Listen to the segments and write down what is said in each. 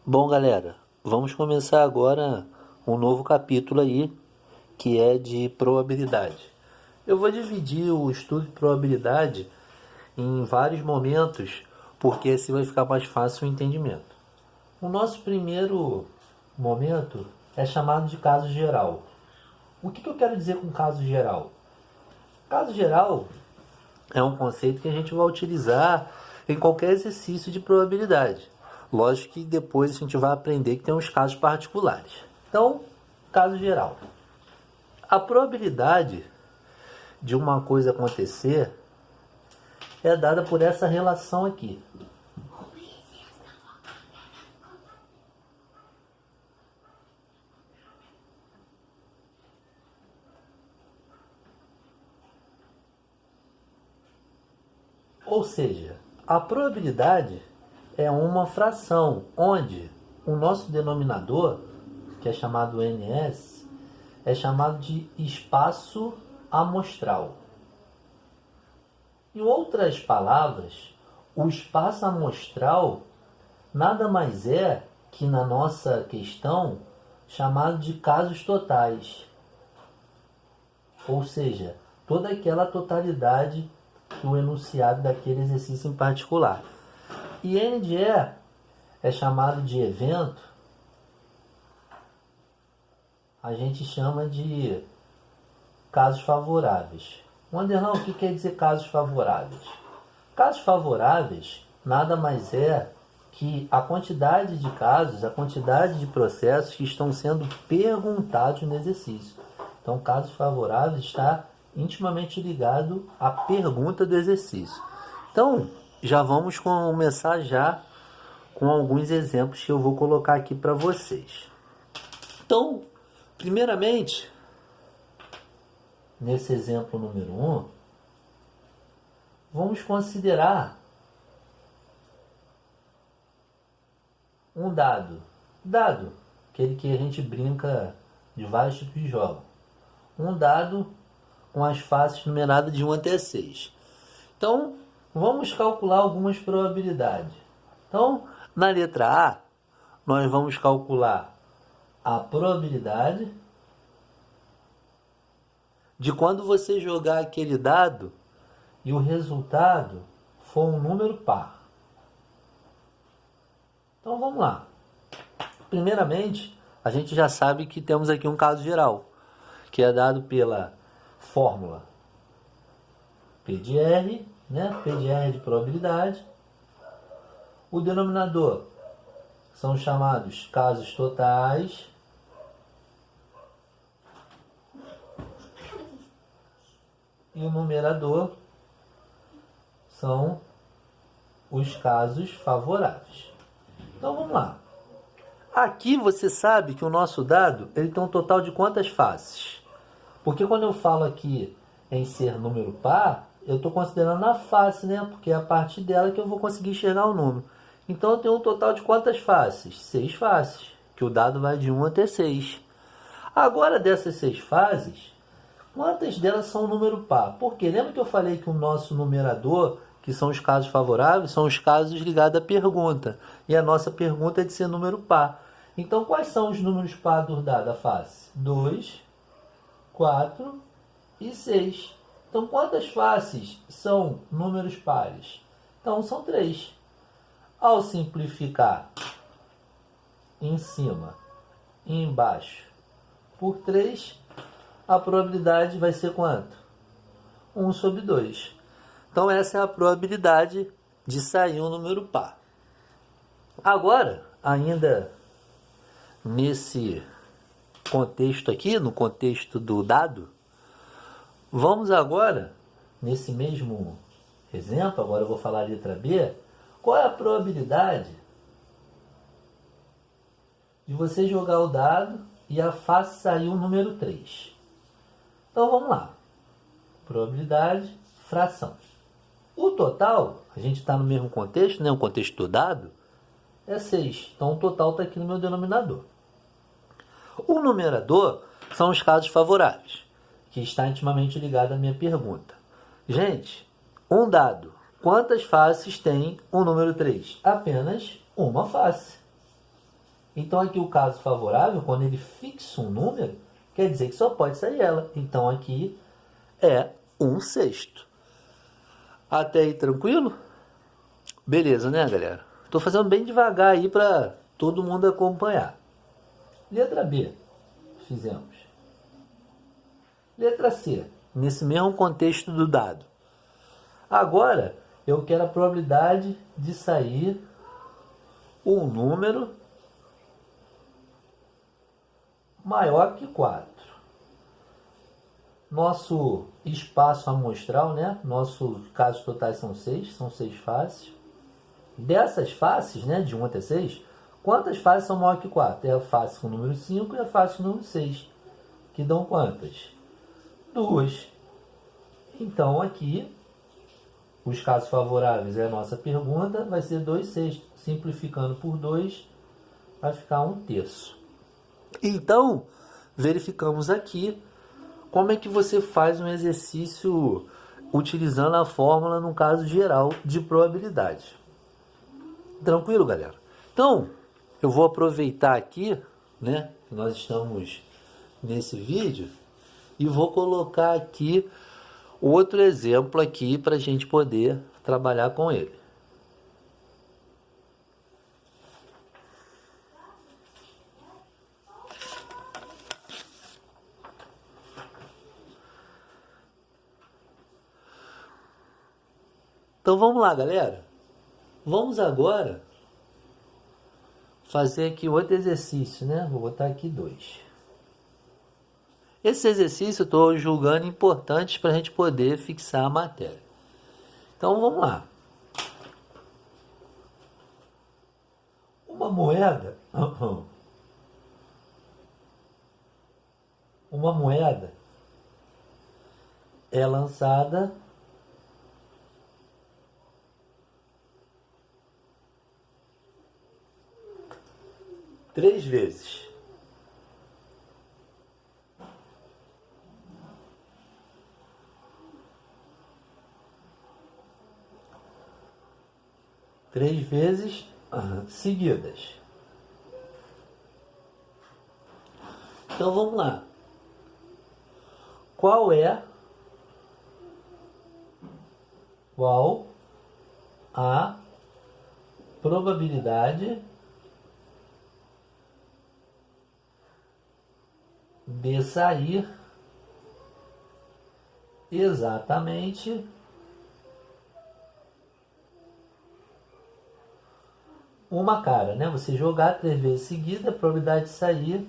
Bom, galera, vamos começar agora um novo capítulo aí, que é de probabilidade. Eu vou dividir o estudo de probabilidade em vários momentos, porque assim vai ficar mais fácil o entendimento. O nosso primeiro momento é chamado de caso geral. O que eu quero dizer com caso geral? Caso geral é um conceito que a gente vai utilizar em qualquer exercício de probabilidade. Lógico que depois a gente vai aprender que tem uns casos particulares. Então, caso geral. A probabilidade de uma coisa acontecer é dada por essa relação aqui. Ou seja, a probabilidade é uma fração onde o nosso denominador, que é chamado NS, é chamado de espaço amostral. Em outras palavras, o espaço amostral nada mais é que, na nossa questão, chamado de casos totais. Ou seja, toda aquela totalidade do enunciado daquele exercício em particular. E N de E é chamado de evento, a gente chama de casos favoráveis. Anderlão, o que quer dizer casos favoráveis? Casos favoráveis nada mais é que a quantidade de casos, a quantidade de processos que estão sendo perguntados no exercício. Então, casos favoráveis está intimamente ligado à pergunta do exercício. Então, já vamos começar já com alguns exemplos que eu vou colocar aqui para vocês. Então, primeiramente, nesse exemplo número 1, vamos considerar um dado. Dado, aquele que a gente brinca de vários tipos de jogos. Um dado com as faces numeradas de 1 até 6. Então, vamos calcular algumas probabilidades. Então, na letra A, nós vamos calcular a probabilidade de quando você jogar aquele dado e o resultado for um número par. Então, vamos lá. Primeiramente, a gente já sabe que temos aqui um caso geral, que é dado pela fórmula P de R, né? P de R de probabilidade. O denominador são chamados casos totais. E o numerador são os casos favoráveis. Então vamos lá. Aqui você sabe que o nosso dado ele tem um total de quantas faces? Porque quando eu falo aqui em ser número par, eu estou considerando a face, né? Porque é a partir dela que eu vou conseguir enxergar o número. Então eu tenho um total de quantas faces? 6 faces, que o dado vai de 1 até 6. Agora dessas 6 fases, quantas delas são número par? Porque lembra que eu falei que o nosso numerador, que são os casos favoráveis, são os casos ligados à pergunta. E a nossa pergunta é de ser número par. Então, quais são os números par do dado da face? 2, 4 e 6. Então, quantas faces são números pares? Então, são 3. Ao simplificar em cima e embaixo por 3, a probabilidade vai ser quanto? 1 sobre 2. Então, essa é a probabilidade de sair um número par. Agora, ainda nesse contexto aqui, no contexto do dado, vamos agora, nesse mesmo exemplo, agora eu vou falar a letra B, qual é a probabilidade de você jogar o dado e a face sair o número 3? Então vamos lá. Probabilidade, fração. O total, a gente está no mesmo contexto, né? O contexto do dado, é 6. Então o total está aqui no meu denominador. O numerador são os casos favoráveis, que está intimamente ligado à minha pergunta. Gente, um dado. Quantas faces tem o número 3? Apenas uma face. Então aqui o caso favorável, quando ele fixa um número, quer dizer que só pode sair ela. Então aqui é 1/6. Até aí tranquilo? Beleza, né, galera? Tô fazendo bem devagar aí para todo mundo acompanhar. Letra B, fizemos. Letra C, nesse mesmo contexto do dado. Agora, eu quero a probabilidade de sair um número maior que 4. Nosso espaço amostral, né? Nossos casos totais são 6 faces. Dessas faces, né, de 1 até 6, quantas faces são maior que 4? É a face com o número 5 e a face com o número 6, que dão quantas? 2. Então aqui, os casos favoráveis é a nossa pergunta, vai ser 2/6. Simplificando por 2, vai ficar 1/3. Então, verificamos aqui como é que você faz um exercício utilizando a fórmula no caso geral de probabilidade. Tranquilo, galera? Então, eu vou aproveitar aqui, né, que nós estamos nesse vídeo, e vou colocar aqui outro exemplo aqui para a gente poder trabalhar com ele. Então vamos lá, galera. Vamos agora fazer aqui outro exercício, né? Vou botar aqui 2. Esse exercício eu estou julgando importante para a gente poder fixar a matéria. Então vamos lá. Uma moeda é lançada três vezes. Três vezes seguidas. Então vamos lá. Qual a probabilidade de sair exatamente uma cara, né? Você jogar três vezes seguida, a probabilidade de sair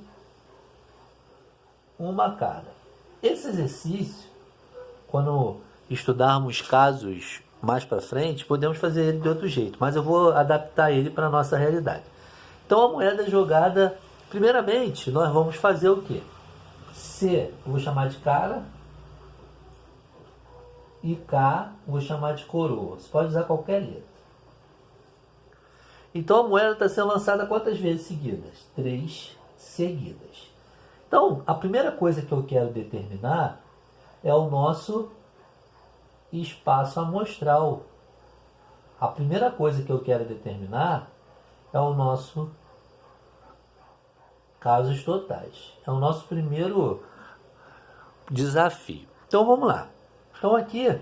uma cara. Esse exercício, quando estudarmos casos mais para frente, podemos fazer ele de outro jeito, mas eu vou adaptar ele para a nossa realidade. Então a moeda jogada, primeiramente, nós vamos fazer o quê? C, eu vou chamar de cara, e K, eu vou chamar de coroa. Você pode usar qualquer letra. Então a moeda está sendo lançada quantas vezes seguidas? 3 seguidas. Então, a primeira coisa que eu quero determinar é o nosso espaço amostral. A primeira coisa que eu quero determinar é o nosso casos totais. É o nosso primeiro desafio. Então vamos lá. Então aqui a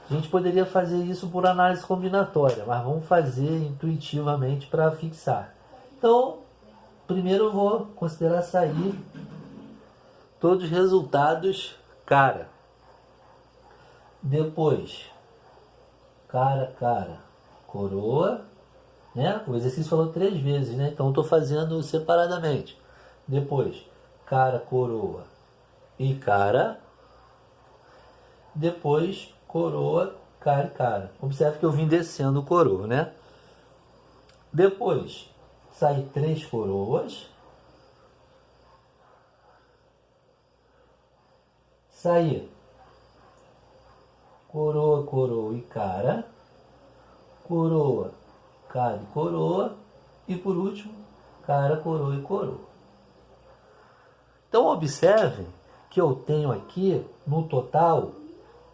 gente poderia fazer isso por análise combinatória, mas vamos fazer intuitivamente para fixar. Então, primeiro eu vou considerar sair todos os resultados cara. Depois, cara, coroa, né? O exercício falou 3 vezes, né? Então estou fazendo separadamente. Depois, cara, coroa e cara. Depois, coroa, cara e cara. Observe que eu vim descendo o coroa, né? Depois, saí 3 coroas. Saí coroa, coroa e cara. Coroa, cara e coroa. E por último, cara, coroa e coroa. Então observe que eu tenho aqui, no total,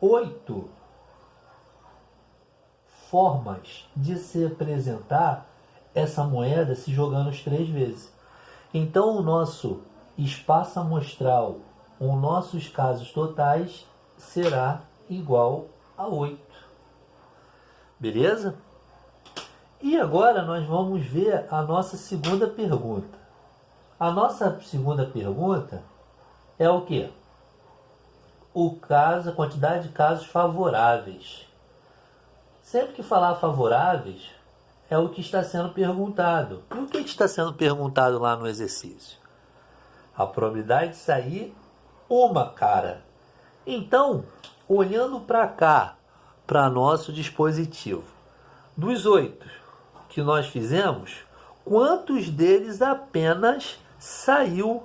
8 formas de se apresentar essa moeda se jogando as 3 vezes. Então o nosso espaço amostral, os nossos casos totais, será igual a 8. Beleza? E agora nós vamos ver a nossa segunda pergunta. A nossa segunda pergunta é o quê? A quantidade de casos favoráveis. Sempre que falar favoráveis, é o que está sendo perguntado. E o que está sendo perguntado lá no exercício? A probabilidade de sair uma cara. Então, olhando para cá, para nosso dispositivo, dos 8 que nós fizemos, quantos deles apenas saiu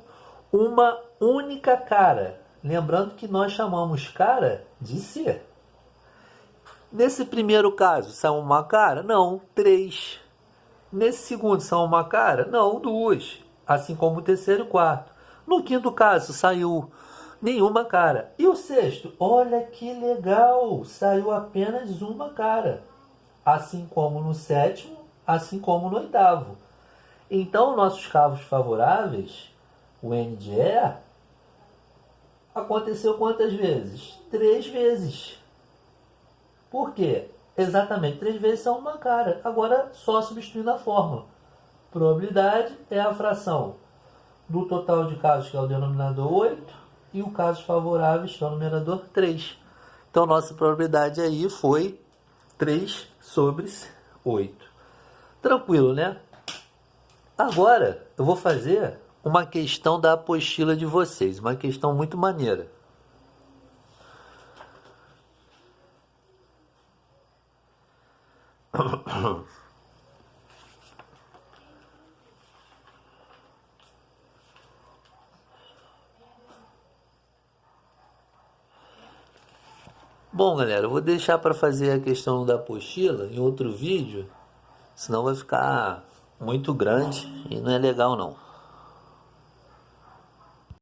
uma única cara? Lembrando que nós chamamos cara de C. Nesse primeiro caso, saiu uma cara? Não, 3. Nesse segundo, saiu uma cara? Não, 2. Assim como o terceiro e o quarto. No quinto caso, saiu nenhuma cara. E o sexto? Olha que legal! Saiu apenas uma cara. Assim como no sétimo, assim como no oitavo. Então, nossos casos favoráveis, o N de E, aconteceu quantas vezes? 3 vezes. Por quê? Exatamente, 3 vezes são uma cara. Agora, só substituindo a fórmula. Probabilidade é a fração do total de casos, que é o denominador 8, e o casos favoráveis, que é o numerador 3. Então, nossa probabilidade aí foi 3 sobre 8. Tranquilo, né? Agora, eu vou fazer uma questão da apostila de vocês. Uma questão muito maneira. Bom, galera, eu vou deixar para fazer a questão da apostila em outro vídeo, senão vai ficar muito grande e não é legal não.